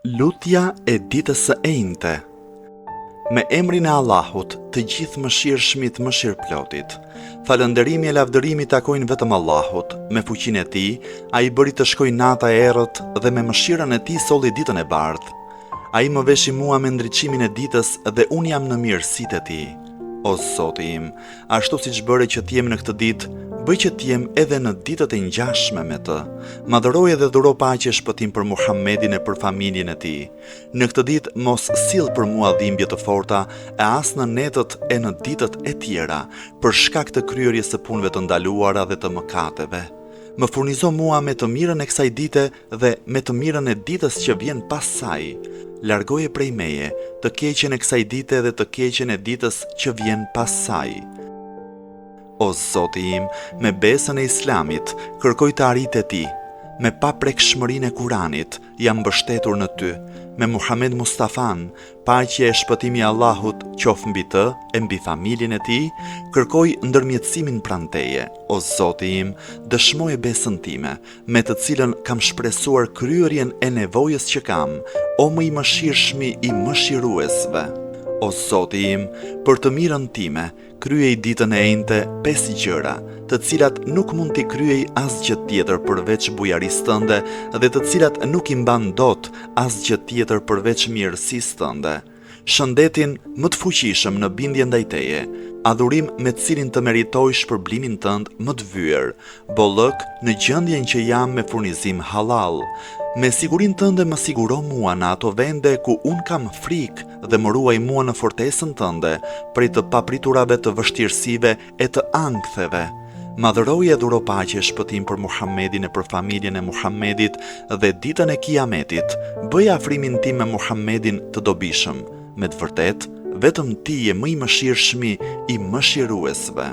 Lutja e ditës së enjte. Me emrin e Allahut, të gjithë mëshirshmit mëshirëplotit. Falënderimi e lavdërimi takojnë vetëm Allahut. Me fuqinë e tij, ai bëri të shkojë nata e errët dhe me mëshirën e tij solli ditën e bardhë. Ai më veshi mua me ndriçimin e ditës dhe unë jam në mirësitë e tij. O Zoti im, ashtu siç bëre që t'jem në këtë ditë, bëj që t'jem edhe në ditët e ngjashme me të. Madhëroj dhe dhuro paqe e shpëtim për Muhammedin e për familjen e tij. Në këtë ditë mos sill për mua dhimbje të forta, e as në netët e në ditët e tjera, për shkak të kryerjes së punëve të ndaluara dhe të mëkateve. Më furnizo mua me të mirën e kësaj dite dhe me të mirën e ditës që vjen pas saj. Largoje prej meje të keqen e kësaj dite dhe të keqen e ditës që vjen pas saj. O Zoti im, me besën e Islamit, kërkoj të arrit e ti. Me paprekshmërinë e Kuranit, jam mbështetur në ty. Me Muhammed Mustafan, paqja e shpëtimi i Allahut qoftë mbi të e mbi familjen e tij, kërkoj ndërmjetësimin pranë teje. O Zoti im, dëshmoje besën time, me të cilën kam shpresuar kryerjen e nevojës që kam, o më i mëshirshmi i mëshiruesve. O Zoti im, për të mirën time, kryej ditën e enjte 5 gjëra, të cilat nuk mund t'i kryej asgjë tjetër përveç bujarisë tënde dhe të cilat nuk i mban dot asgjë tjetër përveç mirësisë tënde. Shëndetin më të fuqishëm në bindje ndaj teje, adhurim me cilin të meritoj shpërblimin tënd më të vyer, bollëk në gjendjen që jam me furnizim halal. Me sigurinë tënde më siguro mua në ato vende ku unë kam frikë dhe më ruaj mua në fortesën tënde prej të papriturave të vështirësive e të anktheve. Madhëroj e dhuro paqe e shpëtim për Muhammedin e për familjen e Muhammedit dhe ditën e Kiametit, bëj afrimin tim me Muhammedin të dobishëm. Me të vërtet, vetëm ti je më i mëshirshmi i mëshiruesve.